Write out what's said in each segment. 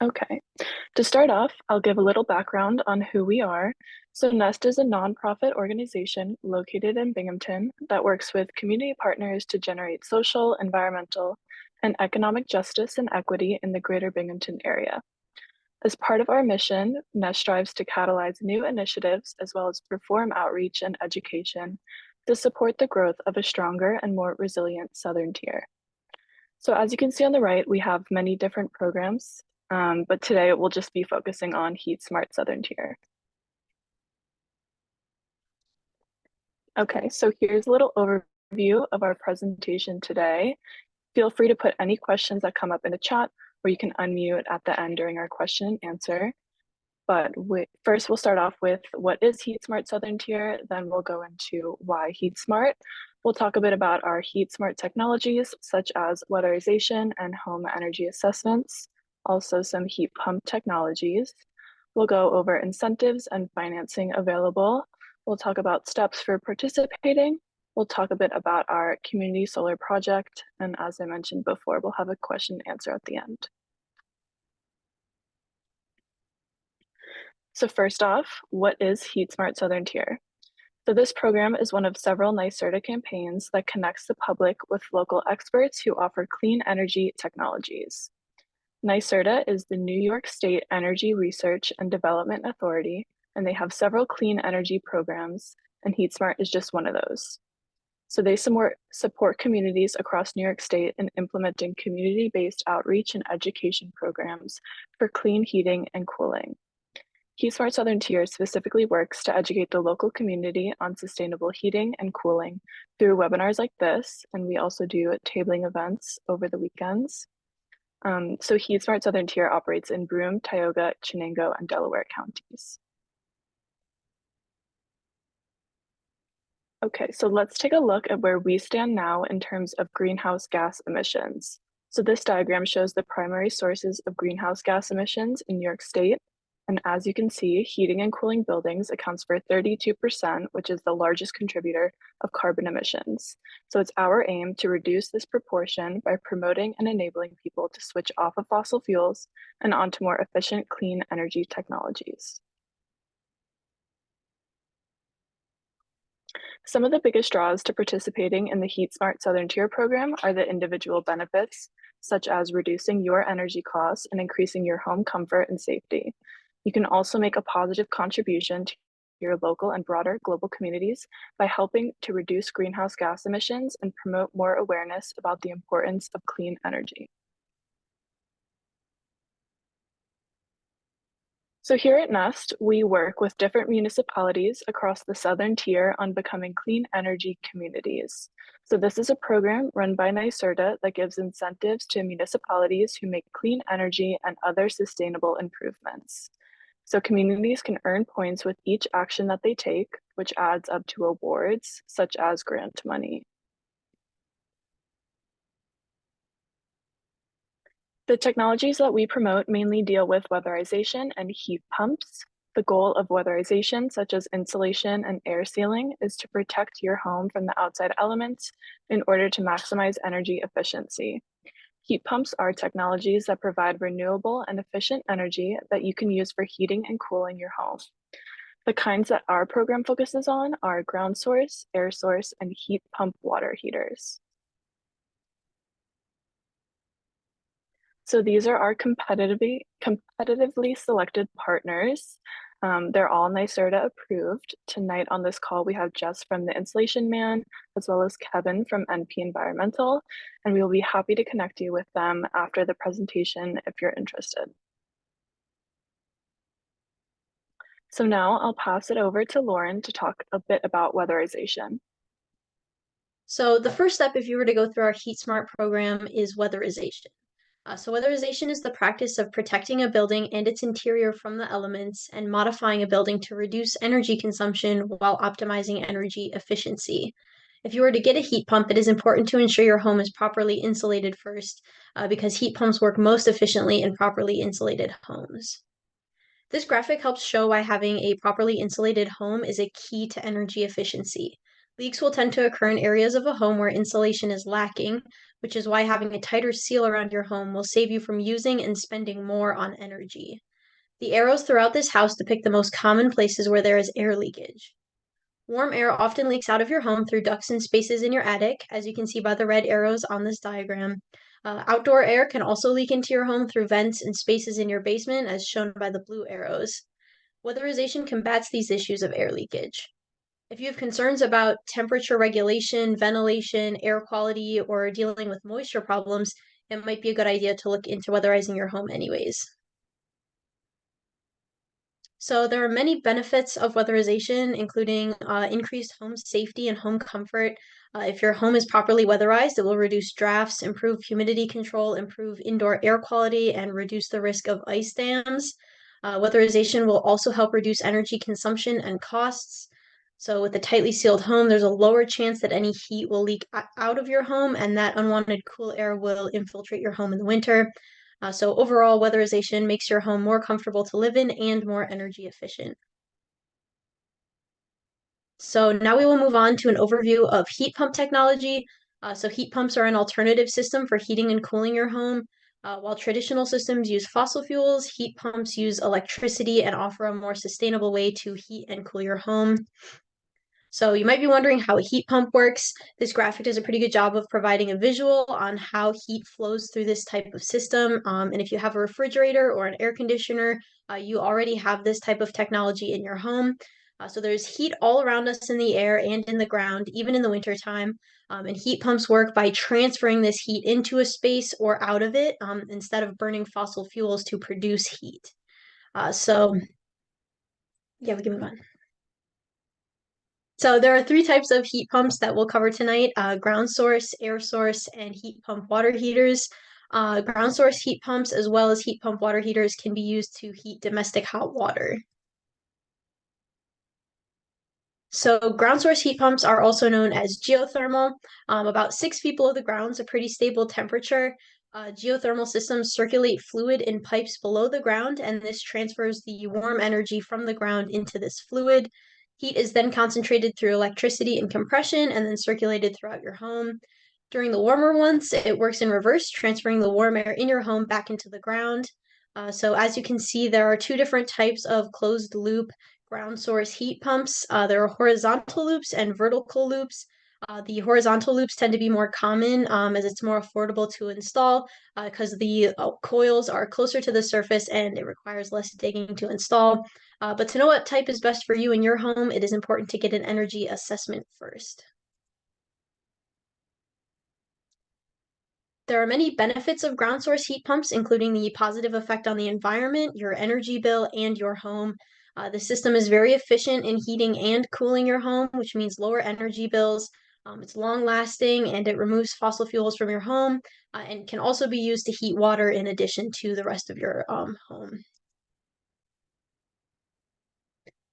Okay. To start off, I'll give a little background on who we are. So, Nest is a nonprofit organization located in Binghamton that works with community partners to generate social, environmental, and economic justice and equity in the greater Binghamton area. As part of our mission, Nest strives to catalyze new initiatives as well as perform outreach and education to support the growth of a stronger and more resilient Southern tier. So as you can see on the right, we have many different programs, but today we'll just be focusing on HeatSmart Southern Tier. Okay, so here's a little overview of our presentation today. Feel free to put any questions that come up in the chat, or you can unmute at the end during our question and answer. But first, we'll start off with what is HeatSmart Southern Tier, then we'll go into why HeatSmart. We'll talk a bit about our HeatSmart technologies, such as weatherization and home energy assessments, also some heat pump technologies. We'll go over incentives and financing available. We'll talk about steps for participating. We'll talk a bit about our community solar project. And as I mentioned before, we'll have a question and answer at the end. So first off, what is HeatSmart Southern Tier? So this program is one of several NYSERDA campaigns that connects the public with local experts who offer clean energy technologies. NYSERDA is the New York State Energy Research and Development Authority, and they have several clean energy programs, and HeatSmart is just one of those. So they support communities across New York State in implementing community-based outreach and education programs for clean heating and cooling. HeatSmart Southern Tier specifically works to educate the local community on sustainable heating and cooling through webinars like this, and we also do tabling events over the weekends. So HeatSmart Southern Tier operates in Broome, Tioga, Chenango, and Delaware counties. Okay, so let's take a look at where we stand now in terms of greenhouse gas emissions. So this diagram shows the primary sources of greenhouse gas emissions in New York State. And as you can see, heating and cooling buildings accounts for 32%, which is the largest contributor of carbon emissions. So it's our aim to reduce this proportion by promoting and enabling people to switch off of fossil fuels and onto more efficient, clean energy technologies. Some of the biggest draws to participating in the HeatSmart Southern Tier program are the individual benefits, such as reducing your energy costs and increasing your home comfort and safety. You can also make a positive contribution to your local and broader global communities by helping to reduce greenhouse gas emissions and promote more awareness about the importance of clean energy. So here at Nest, we work with different municipalities across the Southern Tier on becoming clean energy communities. So this is a program run by NYSERDA that gives incentives to municipalities who make clean energy and other sustainable improvements. So communities can earn points with each action that they take, which adds up to awards such as grant money. The technologies that we promote mainly deal with weatherization and heat pumps. The goal of weatherization, such as insulation and air sealing, is to protect your home from the outside elements in order to maximize energy efficiency. Heat pumps are technologies that provide renewable and efficient energy that you can use for heating and cooling your home. The kinds that our program focuses on are ground source, air source, and heat pump water heaters. So these are our competitively selected partners. They're all NYSERDA approved. Tonight on this call, we have Jess from the Insulation Man, as well as Kevin from NP Environmental, and we will be happy to connect you with them after the presentation if you're interested. So now I'll pass it over to Lauren to talk a bit about weatherization. So the first step, if you were to go through our HeatSmart program, is weatherization. So weatherization is the practice of protecting a building and its interior from the elements and modifying a building to reduce energy consumption while optimizing energy efficiency. If you were to get a heat pump, it is important to ensure your home is properly insulated first, because heat pumps work most efficiently in properly insulated homes. This graphic helps show why having a properly insulated home is a key to energy efficiency. Leaks will tend to occur in areas of a home where insulation is lacking, which is why having a tighter seal around your home will save you from using and spending more on energy. The arrows throughout this house depict the most common places where there is air leakage. Warm air often leaks out of your home through ducts and spaces in your attic, as you can see by the red arrows on this diagram. Outdoor air can also leak into your home through vents and spaces in your basement, as shown by the blue arrows. Weatherization combats these issues of air leakage. If you have concerns about temperature regulation, ventilation, air quality, or dealing with moisture problems, it might be a good idea to look into weatherizing your home anyways. So there are many benefits of weatherization, including increased home safety and home comfort. If your home is properly weatherized, it will reduce drafts, improve humidity control, improve indoor air quality, and reduce the risk of ice dams. Weatherization will also help reduce energy consumption and costs. So with a tightly sealed home, there's a lower chance that any heat will leak out of your home and that unwanted cool air will infiltrate your home in the winter. So overall, weatherization makes your home more comfortable to live in and more energy efficient. So now we will move on to an overview of heat pump technology. So heat pumps are an alternative system for heating and cooling your home. While traditional systems use fossil fuels, heat pumps use electricity and offer a more sustainable way to heat and cool your home. So you might be wondering how a heat pump works. This graphic does a pretty good job of providing a visual on how heat flows through this type of system. And if you have a refrigerator or an air conditioner, you already have this type of technology in your home. So there's heat all around us in the air and in the ground, even in the wintertime. And heat pumps work by transferring this heat into a space or out of it instead of burning fossil fuels to produce heat. Yeah, we can move on. So there are three types of heat pumps that we'll cover tonight, ground source, air source, and heat pump water heaters. Ground source heat pumps as well as heat pump water heaters can be used to heat domestic hot water. So ground source heat pumps are also known as geothermal. About 6 feet below the ground is a pretty stable temperature. Geothermal systems circulate fluid in pipes below the ground, and this transfers the warm energy from the ground into this fluid. Heat is then concentrated through electricity and compression and then circulated throughout your home. During the warmer months, it works in reverse, transferring the warm air in your home back into the ground. So as you can see, there are two different types of closed loop ground source heat pumps. There are horizontal loops and vertical loops. The horizontal loops tend to be more common as it's more affordable to install because the coils are closer to the surface and it requires less digging to install. But to know what type is best for you in your home, it is important to get an energy assessment first. There are many benefits of ground source heat pumps, including the positive effect on the environment, your energy bill, and your home. The system is very efficient in heating and cooling your home, which means lower energy bills. It's long lasting and it removes fossil fuels from your home and can also be used to heat water in addition to the rest of your home.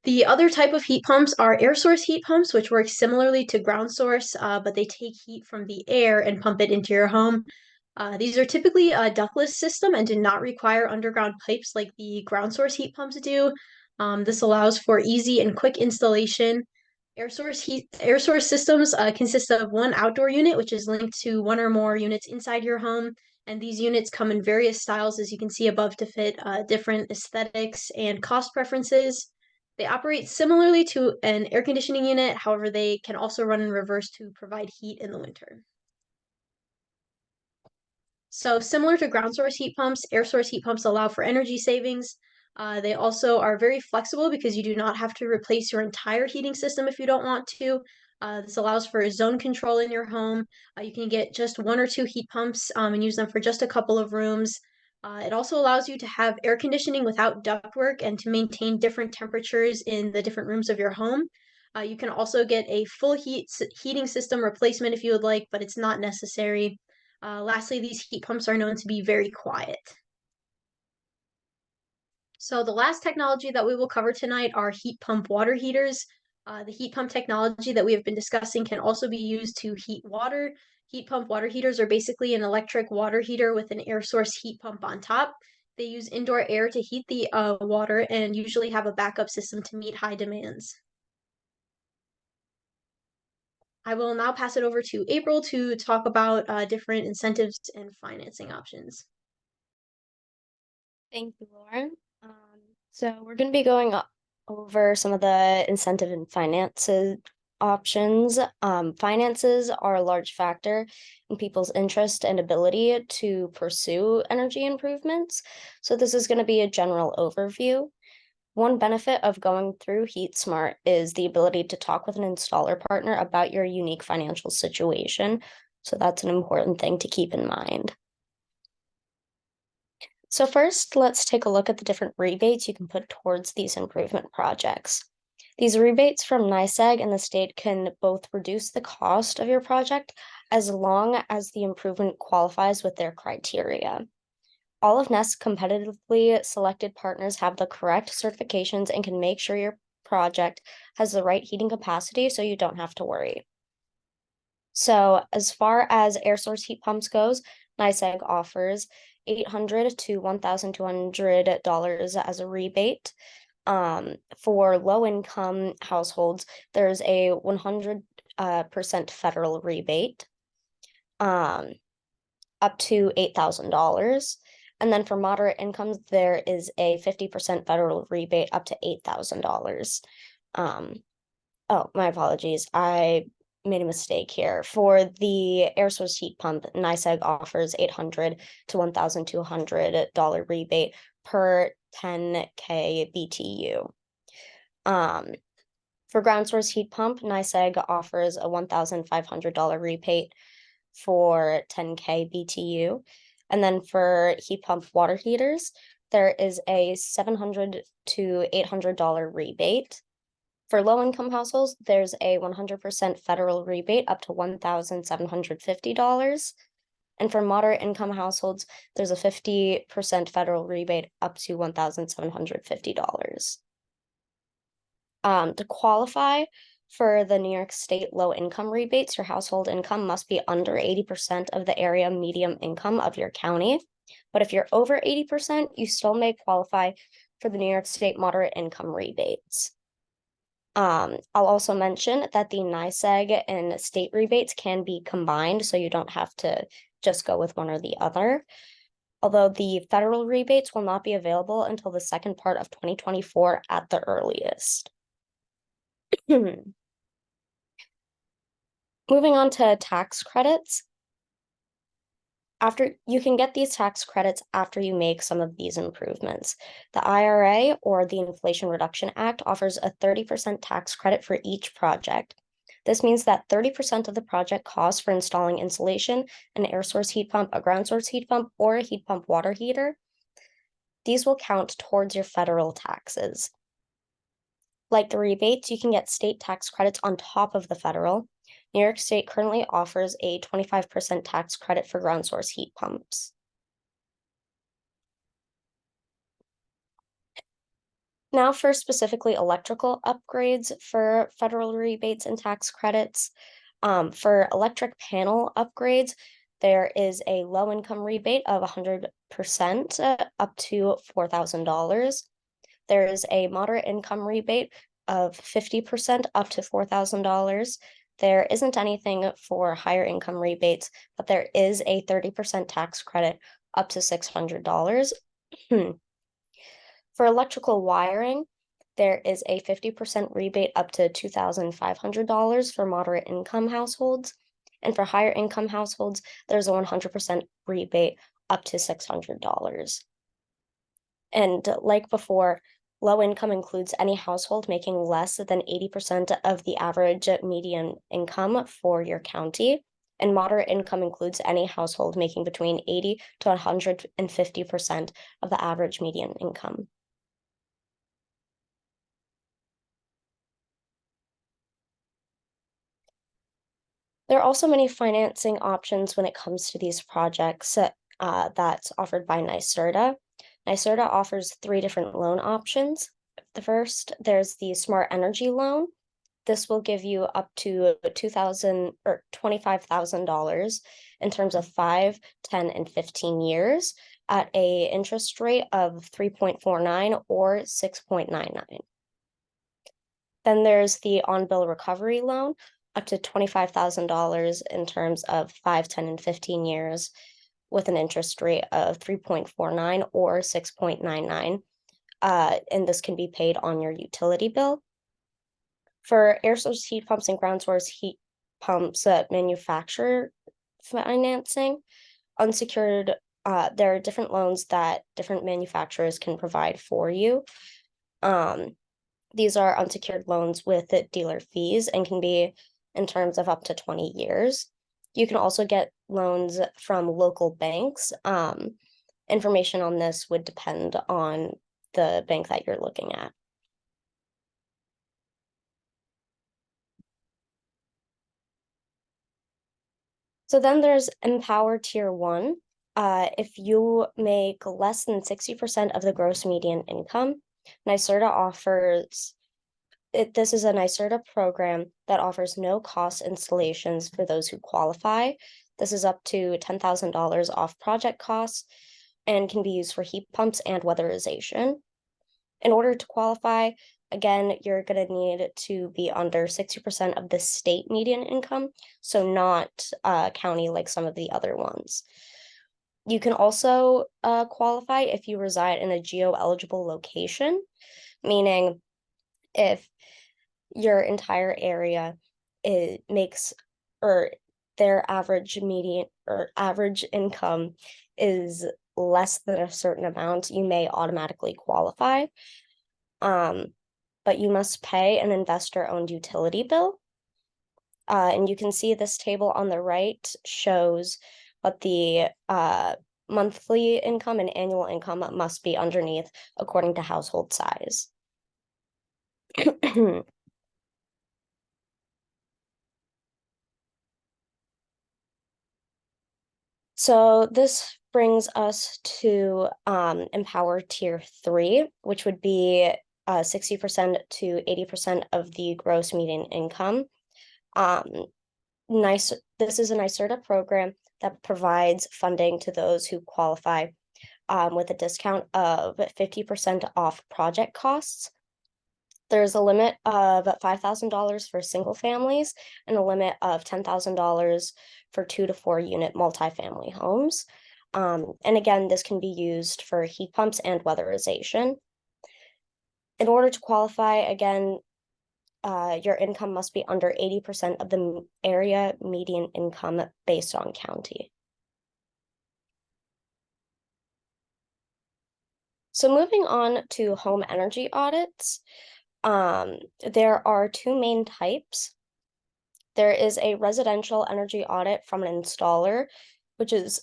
The other type of heat pumps are air source heat pumps, which work similarly to ground source, but they take heat from the air and pump it into your home. These are typically a ductless system and do not require underground pipes like the ground source heat pumps do. This allows for easy and quick installation. Air source systems consist of one outdoor unit, which is linked to one or more units inside your home. And these units come in various styles, as you can see above, to fit different aesthetics and cost preferences. They operate similarly to an air conditioning unit, however, they can also run in reverse to provide heat in the winter. So similar to ground source heat pumps, air source heat pumps allow for energy savings. They also are very flexible because you do not have to replace your entire heating system if you don't want to. This allows for zone control in your home. You can get just one or two heat pumps and use them for just a couple of rooms. It also allows you to have air conditioning without ductwork and to maintain different temperatures in the different rooms of your home. You can also get a full heating system replacement if you would like, but it's not necessary. Lastly, these heat pumps are known to be very quiet. So the last technology that we will cover tonight are heat pump water heaters. The heat pump technology that we have been discussing can also be used to heat water. Heat pump water heaters are basically an electric water heater with an air source heat pump on top. They use indoor air to heat the water and usually have a backup system to meet high demands. I will now pass it over to April to talk about different incentives and financing options. Thank you, Lauren. So we're going to be going over some of the incentive and finances options. Finances are a large factor in people's interest and ability to pursue energy improvements. So this is going to be a general overview. One benefit of going through HeatSmart is the ability to talk with an installer partner about your unique financial situation. So that's an important thing to keep in mind. So first, let's take a look at the different rebates you can put towards these improvement projects. These rebates from NYSEG and the state can both reduce the cost of your project as long as the improvement qualifies with their criteria. All of NES's competitively selected partners have the correct certifications and can make sure your project has the right heating capacity so you don't have to worry. So as far as air source heat pumps goes, NYSEG offers $800 to $1,200 as a rebate. For low income households, there's a 100% federal rebate, up to $8,000. And then for moderate incomes, there is a 50% federal rebate up to $8,000. Oh, my apologies. I made a mistake here. For the air source heat pump, NYSEG offers $800 to $1,200 rebate per 10K BTU. For ground source heat pump, NYSEG offers a $1,500 rebate for 10K BTU. And then for heat pump water heaters, there is a $700 to $800 rebate. For low-income households, there's a 100% federal rebate up to $1,750. And for moderate-income households, there's a 50% federal rebate up to $1,750. To qualify for the New York State low-income rebates, your household income must be under 80% of the area median income of your county. But if you're over 80%, you still may qualify for the New York State moderate income rebates. I'll also mention that the NYSEG and state rebates can be combined, so you don't have to just go with one or the other. Although the federal rebates will not be available until the second part of 2024 at the earliest. Moving on to tax credits. You can get these tax credits after you make some of these improvements. The IRA, or the Inflation Reduction Act, offers a 30% tax credit for each project. This means that 30% of the project cost for installing insulation, an air source heat pump, a ground source heat pump, or a heat pump water heater, these will count towards your federal taxes. Like the rebates, you can get state tax credits on top of the federal. New York State currently offers a 25% tax credit for ground source heat pumps. Now for specifically electrical upgrades for federal rebates and tax credits. For electric panel upgrades, there is a low-income rebate of 100% up to $4,000. There is a moderate income rebate of 50% up to $4,000. There isn't anything for higher income rebates, but there is a 30% tax credit up to $600. For electrical wiring, there is a 50% rebate up to $2,500 for moderate income households. And for higher income households, there's a 100% rebate up to $600. And like before, low income includes any household making less than 80% of the average median income for your county. And moderate income includes any household making between 80 to 150% of the average median income. There are also many financing options when it comes to these projects that's offered by NYSERDA. NYSERDA offers 3 different loan options. The first, there's the Smart Energy Loan. This will give you up to $2,000 or $25,000 in terms of 5, 10, and 15 years at a interest rate of 3.49 or 6.99. Then there's the On-Bill Recovery Loan. up to $25,000 in terms of 5, 10, and 15 years with an interest rate of 3.49 or 6.99. And this can be paid on your utility bill. For air source heat pumps and ground source heat pumps manufacturer financing, unsecured, there are different loans that different manufacturers can provide for you. These are unsecured loans with dealer fees and can be in terms of up to 20 years. You can also get loans from local banks. Information on this would depend on the bank that you're looking at. So then there's Empower Tier 1. If you make less than 60% of the gross median income, NYSERDA offers this is a NYSERDA program that offers no cost installations for those who qualify. This is up to $10,000 off project costs and can be used for heat pumps and weatherization. In order to qualify, again, you're going to need to be under 60% of the state median income, so not county like some of the other ones. You can also qualify if you reside in a geo-eligible location, meaning if your entire area makes, or their average median or average income is less than a certain amount, you may automatically qualify. But you must pay an investor-owned utility bill. And you can see this table on the right shows what the monthly income and annual income must be underneath according to household size. So this brings us to Empower Tier 3, which would be 60% to 80% of the gross median income. This is a NYSERDA program that provides funding to those who qualify with a discount of 50% off project costs. There's a limit of $5,000 for single families and a limit of $10,000 for 2 to 4 unit multifamily homes. And again, this can be used for heat pumps and weatherization. In order to qualify, again, your income must be under 80% of the area median income based on county. So moving on to home energy audits, there are 2 main types. There is a residential energy audit from an installer, which is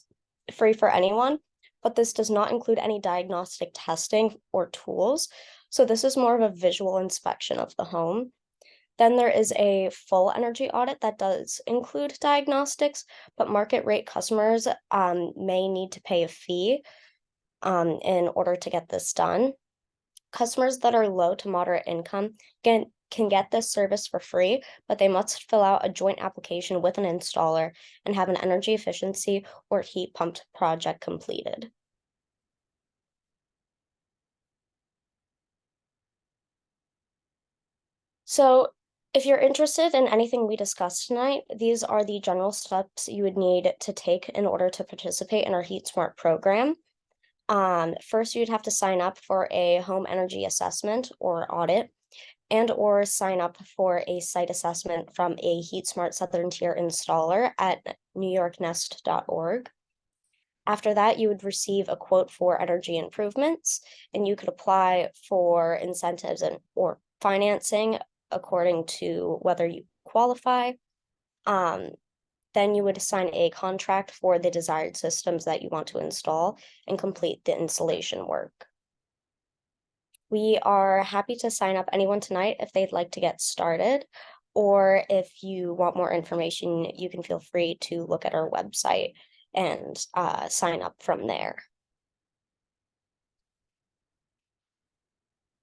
free for anyone, but this does not include any diagnostic testing or tools. So this is more of a visual inspection of the home. Then there is a full energy audit that does include diagnostics, but market rate customers may need to pay a fee in order to get this done. Customers that are low to moderate income can get this service for free, but they must fill out a joint application with an installer and have an energy efficiency or heat pump project completed. So if you're interested in anything we discussed tonight, these are the general steps you would need to take in order to participate in our HeatSmart program. First, you'd have to sign up for a home energy assessment or audit, and or sign up for a site assessment from a HeatSmart Southern Tier installer at newyorknest.org. After that, you would receive a quote for energy improvements, and you could apply for incentives or financing according to whether you qualify. Then you would sign a contract for the desired systems that you want to install and complete the installation work. We are happy to sign up anyone tonight if they'd like to get started, or if you want more information, you can feel free to look at our website and sign up from there.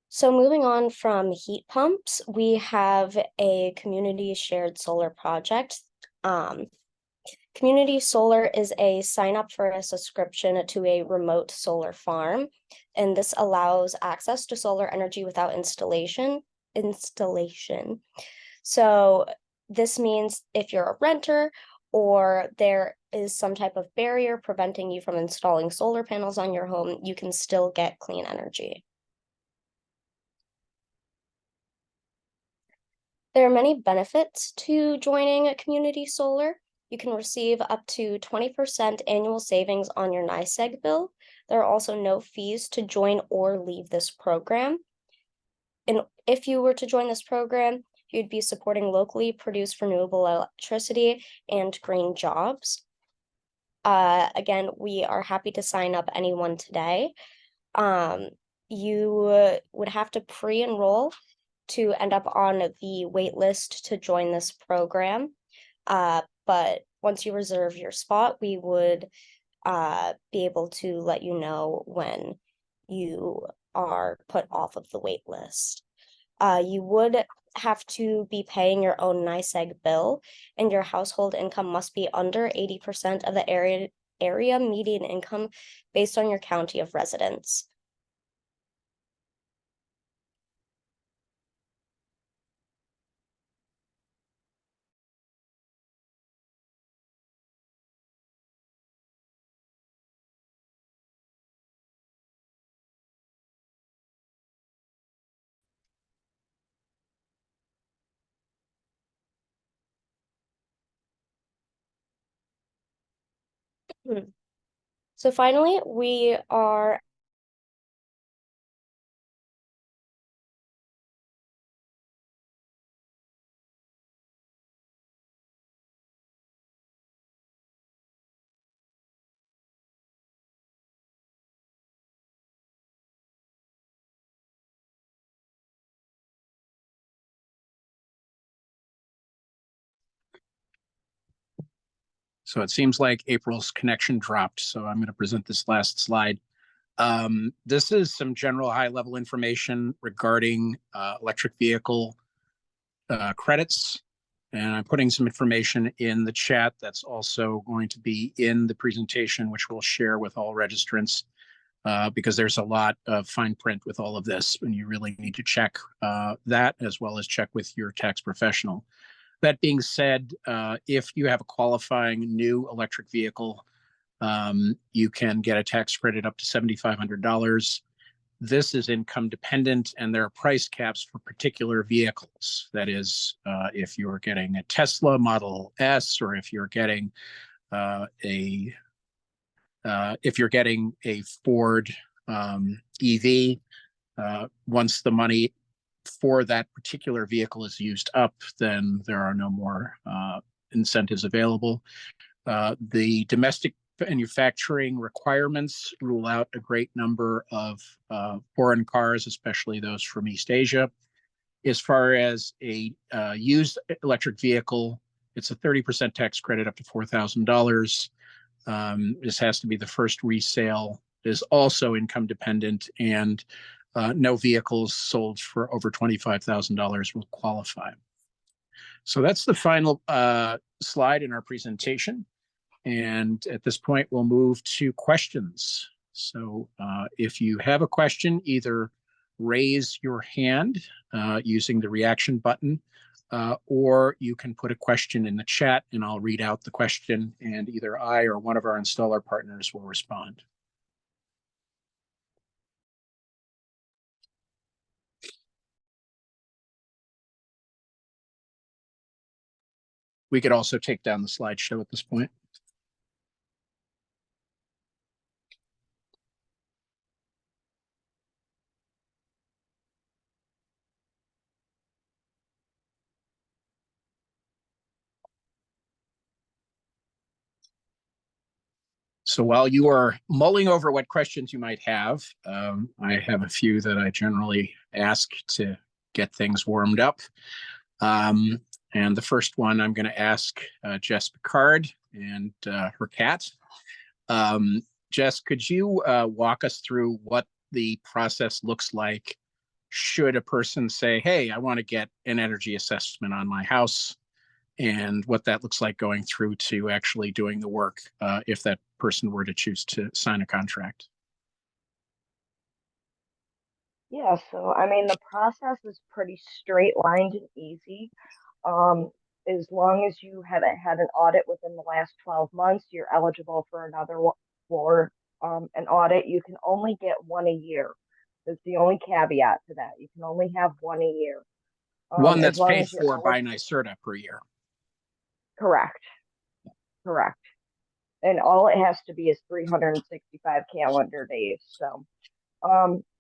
So moving on from heat pumps, we have a community shared solar project. Community solar is a sign up for a subscription to a remote solar farm, and this allows access to solar energy without installation. So This means if you're a renter or there is some type of barrier preventing you from installing solar panels on your home, you can still get clean energy. There are many benefits to joining community solar. You can receive up to 20% annual savings on your NYSEG bill. There are also no fees to join or leave this program. And if you were to join this program, you'd be supporting locally produced renewable electricity and green jobs. Again, we are happy to sign up anyone today. You would have to pre-enroll to end up on the wait list to join this program. But once you reserve your spot, we would be able to let you know when you are put off of the wait list. You would have to be paying your own NYSEG bill, and your household income must be under 80% of the area median income based on your county of residence. So finally, we are So it seems like April's connection dropped. So I'm going to present this last slide. This is some general high-level information regarding electric vehicle credits. And I'm putting some information in the chat that's also going to be in the presentation, which we'll share with all registrants, because there's a lot of fine print with all of this, and you really need to check that as well as check with your tax professional. That being said, if you have a qualifying new electric vehicle, you can get a tax credit up to $7,500. This is income dependent, and there are price caps for particular vehicles. That is, if you're getting a Tesla Model S, or if you're getting a Ford EV, once the money for that particular vehicle is used up, then there are no more incentives available. The domestic manufacturing requirements rule out a great number of foreign cars, especially those from East Asia. As far as a used electric vehicle, it's a 30% tax credit up to $4,000. This has to be the first resale. It is also income dependent, and no vehicles sold for over $25,000 will qualify. So that's the final slide in our presentation. And at this point, we'll move to questions. So if you have a question, either raise your hand using the reaction button, or you can put a question in the chat and I'll read out the question, and either I or one of our installer partners will respond. We could also take down the slideshow at this point. So while you are mulling over what questions you might have, I have a few that I generally ask to get things warmed up. And the first one I'm going to ask Jess Picard and her cat. Jess, could you walk us through what the process looks like should a person say, hey, I want to get an energy assessment on my house, and what that looks like going through to actually doing the work if that person were to choose to sign a contract? Yeah, so I mean, the process is pretty straight lined and easy. Um, as long as you haven't had an audit within the last 12 months, you're eligible for another for an audit. You can only get one a year. That's the only caveat to that. You can only have one a year. One As that's long paid as you're for by eligible. NYSERDA per year. Correct. Correct. And all it has to be is 365 calendar days. So,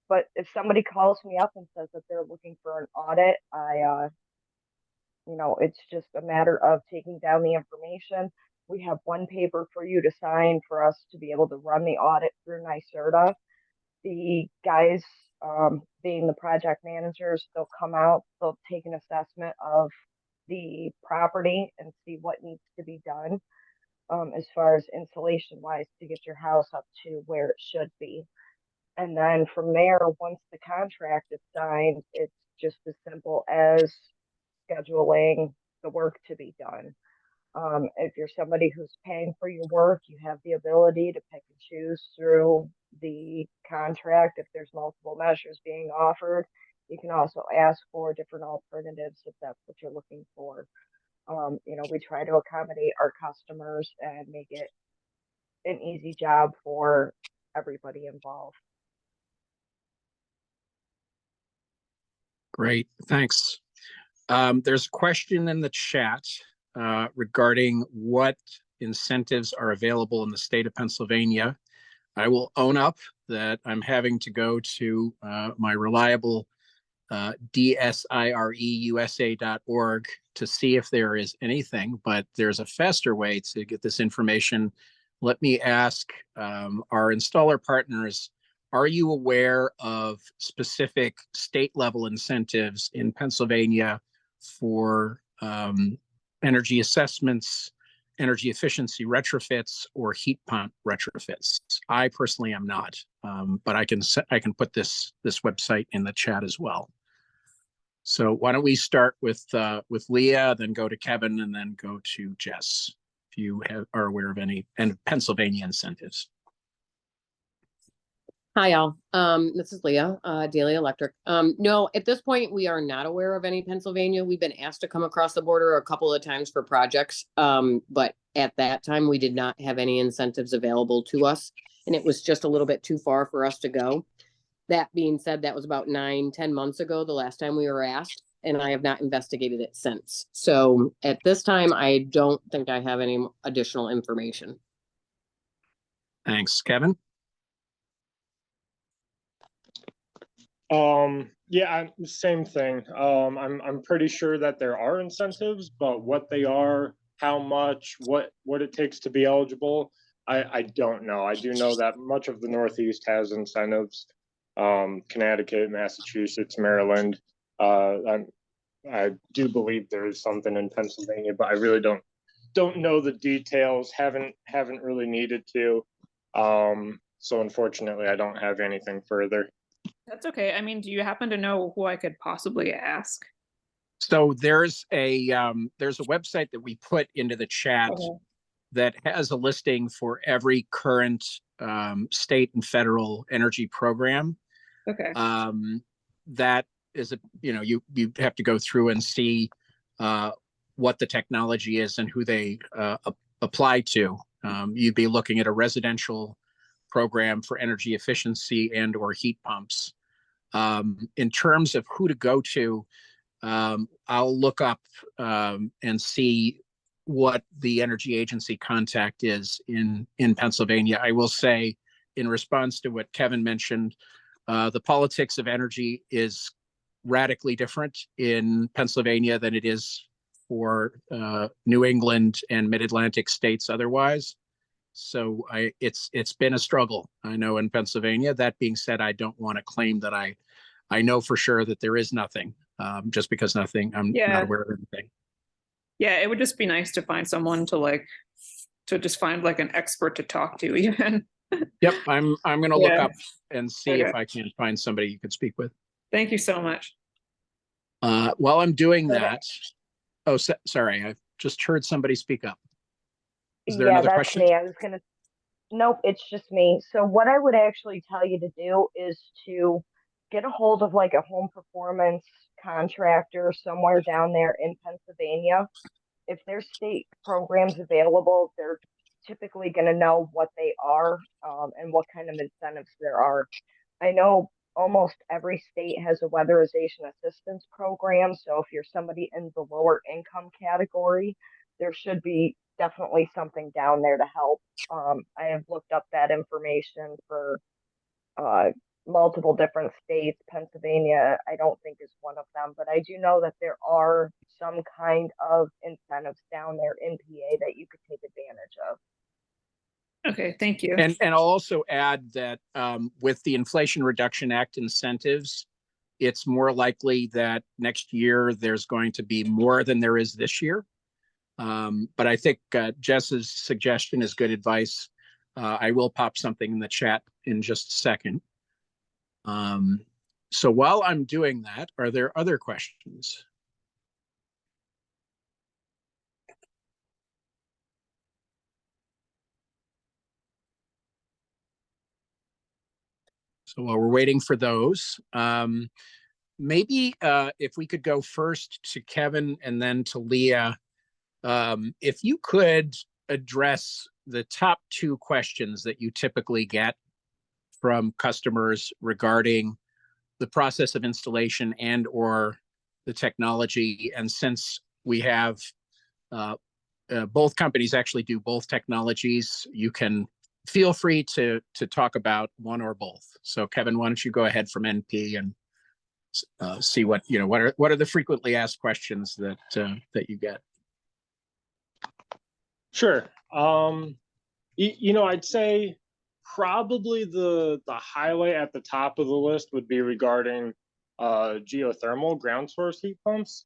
but if somebody calls me up and says that they're looking for an audit, it's just a matter of taking down the information. We have one paper for you to sign for us to be able to run the audit through NYSERDA. The guys, being the project managers, they'll come out, they'll take an assessment of the property and see what needs to be done, as far as insulation wise, to get your house up to where it should be. And then from there, once the contract is signed, it's just as simple as scheduling the work to be done. If you're somebody who's paying for your work, you have the ability to pick and choose through the contract. If there's multiple measures being offered, you can also ask for different alternatives if that's what you're looking for. We try to accommodate our customers and make it an easy job for everybody involved. Great, thanks. There's a question in the chat regarding what incentives are available in the state of Pennsylvania. I will own up that I'm having to go to my reliable dsireusa.org to see if there is anything, but there's a faster way to get this information. Let me ask our installer partners, are you aware of specific state level incentives in Pennsylvania for energy assessments, energy efficiency retrofits, or heat pump retrofits? I personally am not, but I can put this website in the chat as well. So why don't we start with Leah, then go to Kevin, and then go to Jess, if you are aware of any Pennsylvania incentives. Hi, all. This is Leah, Daily Electric. No, at this point, we are not aware of any Pennsylvania. We've been asked to come across the border a couple of times for projects, but at that time, we did not have any incentives available to us, and it was just a little bit too far for us to go. That being said, that was about 9-10 months ago, the last time we were asked, and I have not investigated it since. So at this time, I don't think I have any additional information. Thanks, Kevin. Yeah, same thing. I'm pretty sure that there are incentives, but what they are, how much, what it takes to be eligible, I don't know. I do know that much of the Northeast has incentives. Connecticut, Massachusetts, Maryland. I do believe there is something in Pennsylvania, but I really don't know the details. Haven't really needed to. So unfortunately, I don't have anything further. That's okay. I mean, do you happen to know who I could possibly ask? So there's a website that we put into the chat that has a listing for every current state and federal energy program. Okay. That is you have to go through and see what the technology is and who they apply to. You'd be looking at a residential program for energy efficiency and or heat pumps. In terms of who to go to, I'll look up and see what the energy agency contact is in Pennsylvania. I will say, in response to what Kevin mentioned, the politics of energy is radically different in Pennsylvania than it is for New England and mid-Atlantic states otherwise. So it's been a struggle, I know, in Pennsylvania. That being said, I don't want to claim that I know for sure that there is nothing, just because I'm not aware of anything. Yeah, it would just be nice to find someone to just find like an expert to talk to even. Yep, I'm going to look up and see if I can find somebody you could speak with. Thank you so much. While I'm doing that, sorry, I just heard somebody speak up. Is there another question? Me. Nope, it's just me. So what I would actually tell you to do is to get a hold of like a home performance contractor somewhere down there in Pennsylvania. if there's state programs available, they're typically going to know what they are, and what kind of incentives there are. I know almost every state has a weatherization assistance program. So if you're somebody in the lower income category, there should be definitely something down there to help. I have looked up that information for uh, multiple different states. Pennsylvania, I don't think is one of them, but I do know that there are some kind of incentives down there in PA that you could take advantage of. Okay, thank you. And I'll also add that with the Inflation Reduction Act incentives, it's more likely that next year there's going to be more than there is this year. But I think Jess's suggestion is good advice. I will pop something in the chat in just a second. So while I'm doing that, are there other questions? So while we're waiting for those, maybe if we could go first to Kevin and then to Leah, if you could address the top two questions that you typically get from customers regarding the process of installation and or the technology. And since we have both companies actually do both technologies, you can feel free to talk about one or both. So Kevin, why don't you go ahead from NP and see what are the frequently asked questions that that you get. Sure. I'd say probably the highlight at the top of the list would be regarding geothermal ground source heat pumps.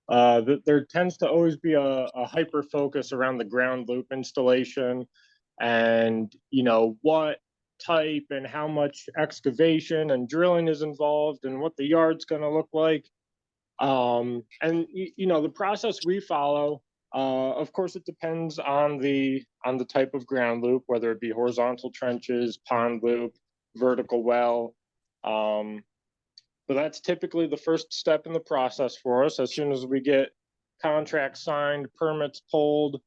There tends to always be a hyper focus around the ground loop installation, and what type and how much excavation and drilling is involved and what the yard's going to look like. And the process we follow, of course, it depends on the type of ground loop, whether it be horizontal trenches, pond loop, vertical well. But that's typically the first step in the process for us. As soon as we get contracts signed, permits pulled,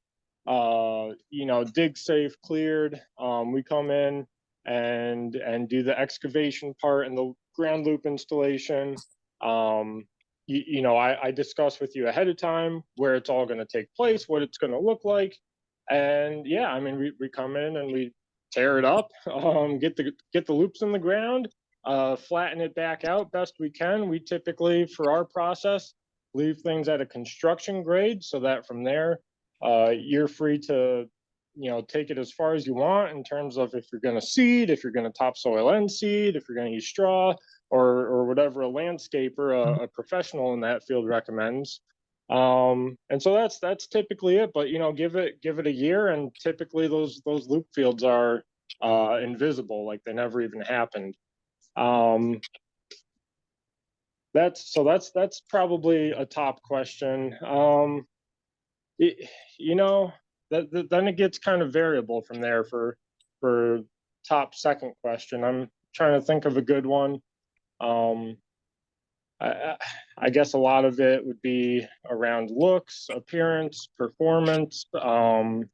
dig safe cleared, we come in and do the excavation part and the ground loop installation. I discuss with you ahead of time where it's all going to take place, what it's going to look like. And yeah, I mean, we come in and we tear it up, get the loops in the ground, flatten it back out best we can. We typically, for our process, leave things at a construction grade so that from there, you're free to, take it as far as you want in terms of if you're going to seed, if you're going to topsoil and seed, if you're going to use straw, or whatever a landscaper, a professional in that field recommends. And so that's typically it. But give it a year, and typically those loop fields are invisible, like they never even happened. That's probably a top question. Then it gets kind of variable from there for top second question. I'm trying to think of a good one. I guess a lot of it would be around looks, appearance, performance. What's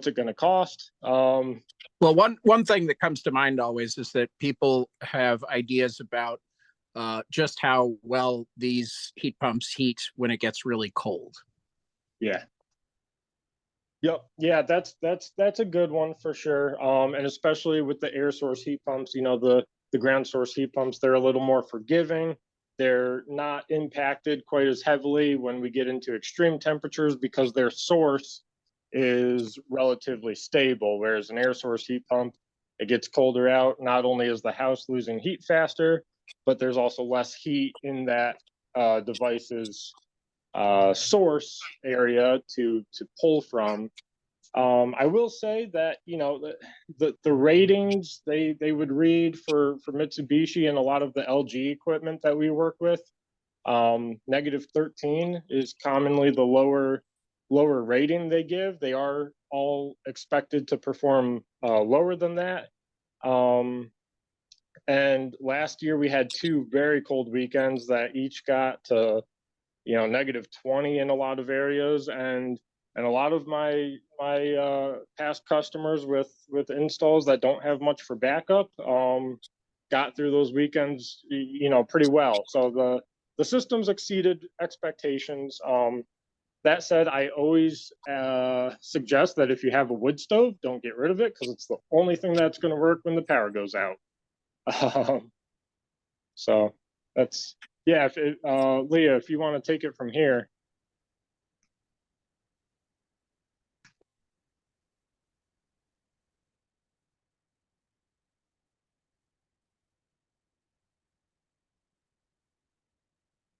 it going to cost? Well, one thing that comes to mind always is that people have ideas about just how well these heat pumps heat when it gets really cold. Yeah. Yep. Yeah, that's a good one for sure. And especially with the air source heat pumps, the ground source heat pumps, they're a little more forgiving. They're not impacted quite as heavily when we get into extreme temperatures because their source is relatively stable, whereas an air source heat pump, it gets colder out. Not only is the house losing heat faster, but there's also less heat in that device's source area to pull from. I will say that the ratings they would read for Mitsubishi and a lot of the LG equipment that we work with, -13 is commonly the lower rating they give. They are all expected to perform lower than that. And last year we had two very cold weekends that each got to -20 in a lot of areas, and a lot of my past customers with installs that don't have much for backup got through those weekends pretty well. So the systems exceeded expectations. That said, I always suggest that if you have a wood stove, don't get rid of it, because it's the only thing that's going to work when the power goes out. So that's, yeah. Leah, if you want to take it from here.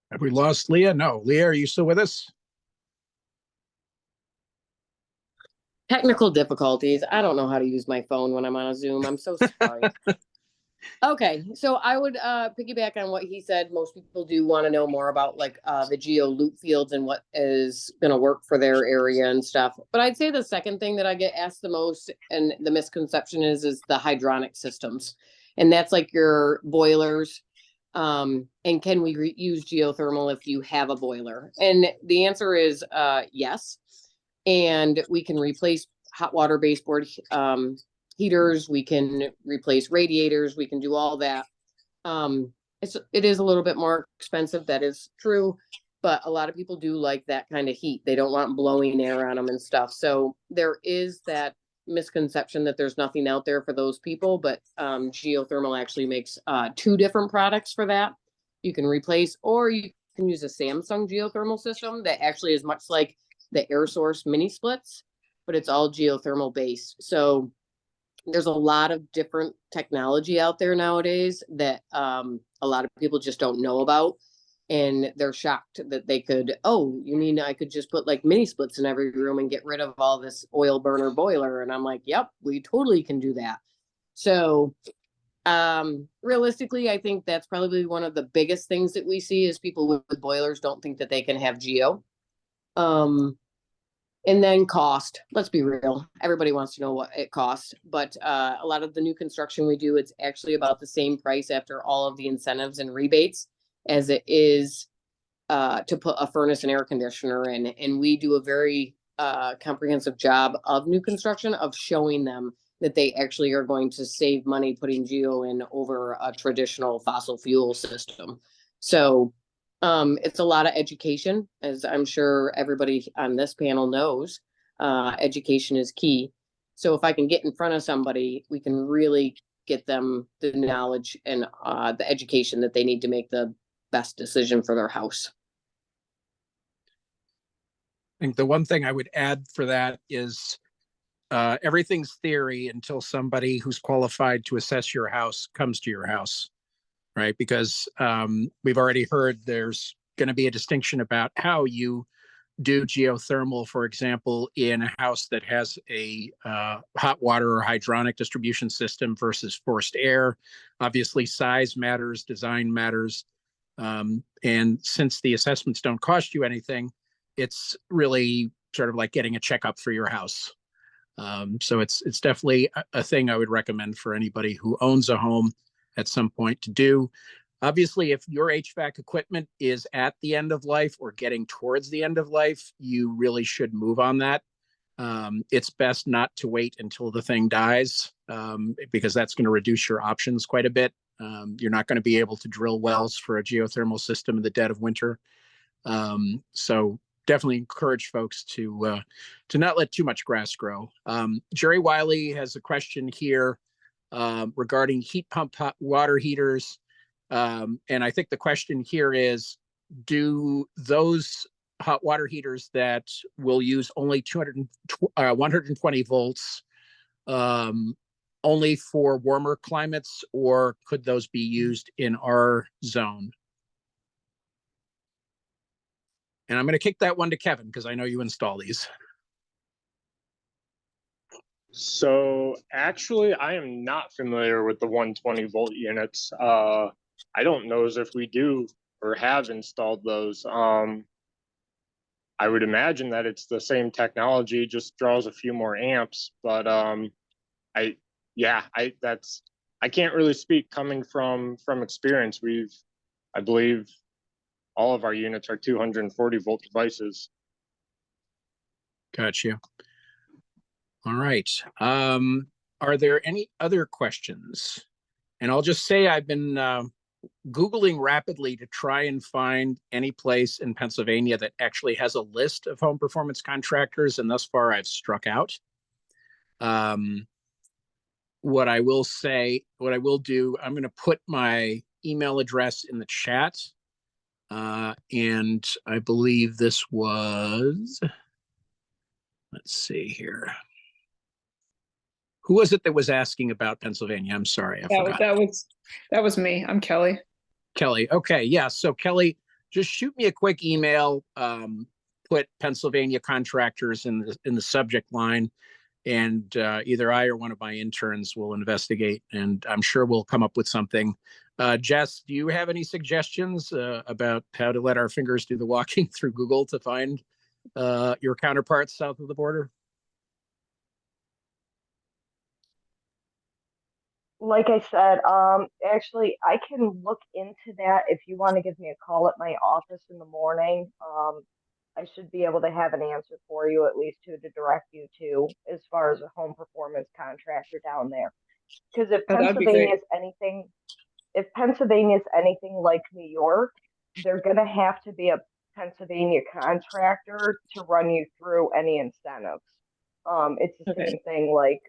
Have we lost Leah? No. Leah, are you still with us? Technical difficulties. I don't know how to use my phone when I'm on a Zoom. I'm so sorry. Okay, so I would piggyback on what he said. Most people do want to know more about like the geo loop fields and what is going to work for their area and stuff. But I'd say the second thing that I get asked the most, and the misconception is the hydronic systems, and that's like your boilers. And can we use geothermal if you have a boiler? And the answer is yes. And we can replace hot water baseboard heaters, we can replace radiators, we can do all that. It is a little bit more expensive, that is true, but a lot of people do like that kind of heat. They don't want blowing air on them and stuff. So there is that misconception that there's nothing out there for those people, but geothermal actually makes two different products for that. You can replace, or you can use a Samsung geothermal system that actually is much like the air source mini splits, but it's all geothermal based. So there's a lot of different technology out there nowadays that a lot of people just don't know about. And they're shocked that they could, oh, you mean I could just put like mini splits in every room and get rid of all this oil burner boiler? And I'm like, yep, we totally can do that. So realistically, I think that's probably one of the biggest things that we see is people with boilers don't think that they can have geo. And then cost, let's be real. Everybody wants to know what it costs, but a lot of the new construction we do, it's actually about the same price after all of the incentives and rebates as it is to put a furnace and air conditioner in. And we do a very comprehensive job of new construction of showing them that they actually are going to save money putting geo in over a traditional fossil fuel system. So it's a lot of education, as I'm sure everybody on this panel knows. Education is key. So if I can get in front of somebody, we can really get them the knowledge and the education that they need to make the best decision for their house. I think the one thing I would add for that is everything's theory until somebody who's qualified to assess your house comes to your house. Right? Because we've already heard there's going to be a distinction about how you do geothermal, for example, in a house that has a hot water or hydronic distribution system versus forced air. Obviously, size matters, design matters. And since the assessments don't cost you anything, it's really sort of like getting a checkup for your house. So it's definitely a thing I would recommend for anybody who owns a home at some point to do. Obviously, if your HVAC equipment is at the end of life or getting towards the end of life, you really should move on that. It's best not to wait until the thing dies because that's going to reduce your options quite a bit. You're not going to be able to drill wells for a geothermal system in the dead of winter. So definitely encourage folks to not let too much grass grow. Jerry Wiley has a question here regarding heat pump hot water heaters. And I think the question here is, do those hot water heaters that will use only 120 volts only for warmer climates, or could those be used in our zone? And I'm going to kick that one to Kevin because I know you install these. So actually, I am not familiar with the 120 volt units. I don't know as if we do or have installed those. I would imagine that it's the same technology, just draws a few more amps. But I can't really speak coming from experience. I believe all of our units are 240 volt devices. Got you. All right. Are there any other questions? And I'll just say I've been Googling rapidly to try and find any place in Pennsylvania that actually has a list of home performance contractors, and thus far I've struck out. What I will do, I'm going to put my email address in the chat. And I believe this was, let's see here. Who was it that was asking about Pennsylvania? I'm sorry, I forgot. That was me. I'm Kelly. Kelly. Okay. Yeah. So Kelly, just shoot me a quick email. Put Pennsylvania contractors in the subject line, and either I or one of my interns will investigate, and I'm sure we'll come up with something. Jess, do you have any suggestions about how to let our fingers do the walking through Google to find your counterparts south of the border? Like I said, actually, I can look into that if you want to give me a call at my office in the morning. I should be able to have an answer for you, at least to direct you to, as far as a home performance contractor down there. Because if Oh, that'd be Pennsylvania great. is anything, if Pennsylvania is anything like New York, they're going to have to be a Pennsylvania contractor to run you through any incentives. It's the Okay. same thing like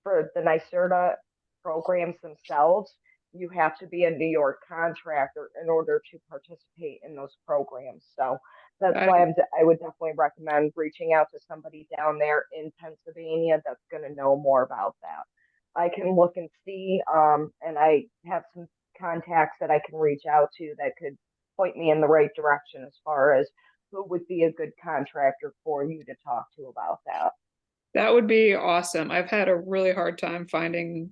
for the NYSERDA programs themselves, you have to be a New York contractor in order to participate in those programs. So that's why I would definitely recommend reaching out to somebody down there in Pennsylvania that's going to know more about that. I can look and see, and I have some contacts that I can reach out to that could point me in the right direction as far as who would be a good contractor for you to talk to about that. That would be awesome. I've had a really hard time finding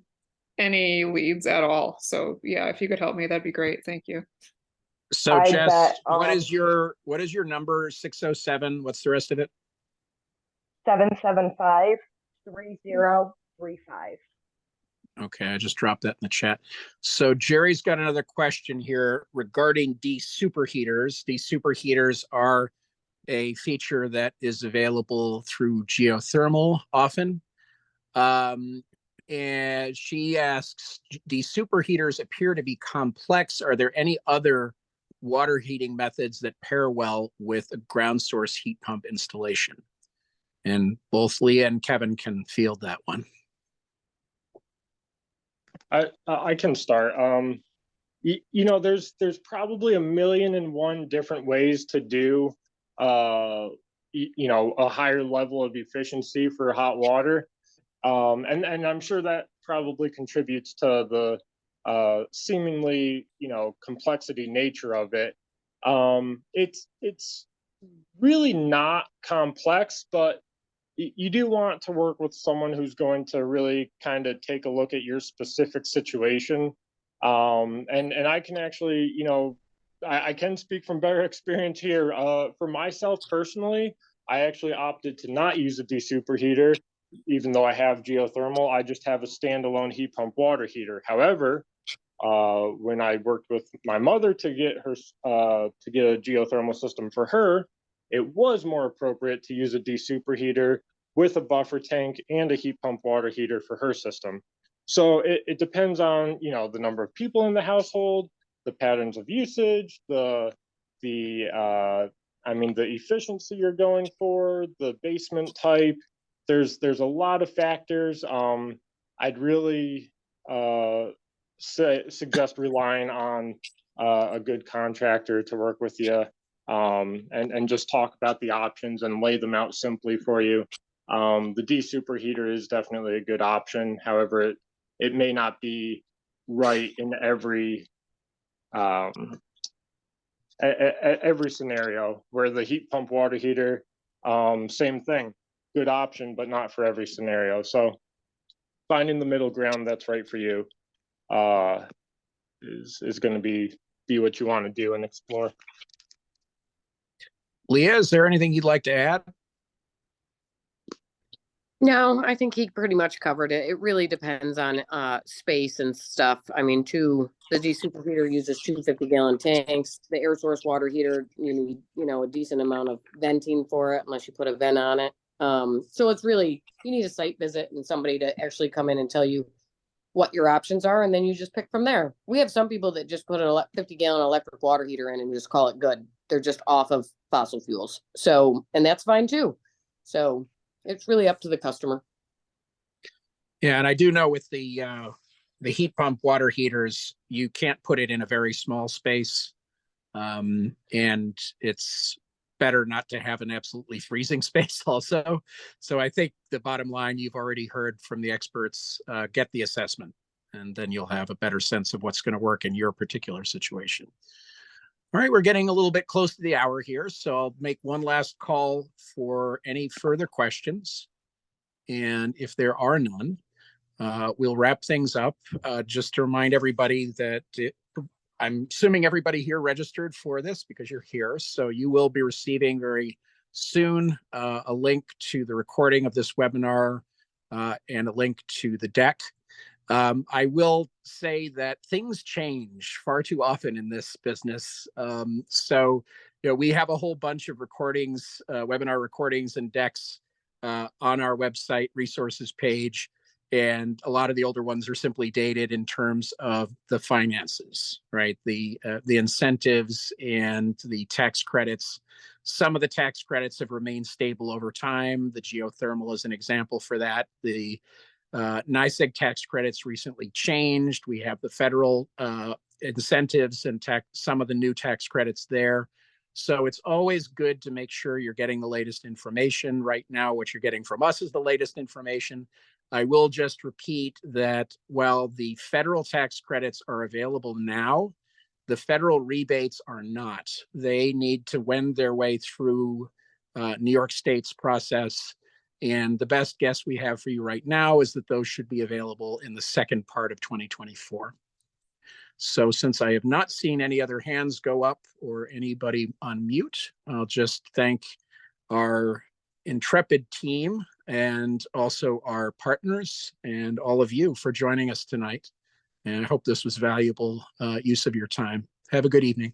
any leads at all. So yeah, if you could help me, that'd be great. Thank you. So I Jess, bet, what is your number? 607. What's the rest of it? 775-3035. Okay, I just dropped that in the chat. So Jerry's got another question here regarding de-superheaters. De-superheaters are a feature that is available through geothermal often. And she asks, de-superheaters appear to be complex. Are there any other water heating methods that pair well with a ground source heat pump installation? And both Leah and Kevin can field that one. I can start. You know, there's probably 1,000,001 different ways to do you know, a higher level of efficiency for hot water. And I'm sure that probably contributes to the seemingly, you know, complexity nature of it. It's really not complex, but you do want to work with someone who's going to really kind of take a look at your specific situation. And I can actually, you know, I can speak from better experience here. For myself personally, I actually opted to not use a de-superheater, even though I have geothermal. I just have a standalone heat pump water heater. However, when I worked with my mother to get her to get a geothermal system for her, it was more appropriate to use a de-superheater with a buffer tank and a heat pump water heater for her system. So it depends on, you know, the number of people in the household, the patterns of usage, the I mean, the efficiency you're going for, the basement type. There's a lot of factors. I'd really suggest relying on a good contractor to work with you, and just talk about the options and lay them out simply for you. The de-superheater is definitely a good option. However, it may not be right in every every scenario. Where the heat pump water heater, same thing, good option, but not for every scenario. So finding the middle ground that's right for you is going to be what you want to do and explore. Leah, is there anything you'd like to add? No, I think he pretty much covered it. It really depends on space and stuff. I mean, the de-superheater uses 250-gallon tanks. The air source water heater, you need, a decent amount of venting for it, unless you put a vent on it. So it's really, you need a site visit and somebody to actually come in and tell you what your options are, and then you just pick from there. We have some people that just put a 50-gallon electric water heater in and just call it good. They're just off of fossil fuels. So, and that's fine too. So it's really up to the customer. Yeah, and I do know with the heat pump water heaters, you can't put it in a very small space, and it's better not to have an absolutely freezing space also. So I think the bottom line, you've already heard from the experts, get the assessment, and then you'll have a better sense of what's going to work in your particular situation. All right, we're getting a little bit close to the hour here, so I'll make one last call for any further questions. And if there are none, we'll wrap things up. Just to remind everybody that I'm assuming everybody here registered for this because you're here. So you will be receiving very soon a link to the recording of this webinar and a link to the deck. I will say that things change far too often in this business. So, we have a whole bunch of recordings, webinar recordings and decks on our website resources page. And a lot of the older ones are simply dated in terms of the finances, right? The incentives and the tax credits. Some of the tax credits have remained stable over time. The geothermal is an example for that. The NYSEG tax credits recently changed. We have the federal incentives and some of the new tax credits there. So it's always good to make sure you're getting the latest information. Right now, what you're getting from us is the latest information. I will just repeat that while the federal tax credits are available now, the federal rebates are not. They need to wend their way through New York State's process. And the best guess we have for you right now is that those should be available in the second part of 2024. So since I have not seen any other hands go up or anybody on mute, I'll just thank our intrepid team and also our partners and all of you for joining us tonight. And I hope this was valuable use of your time. Have a good evening.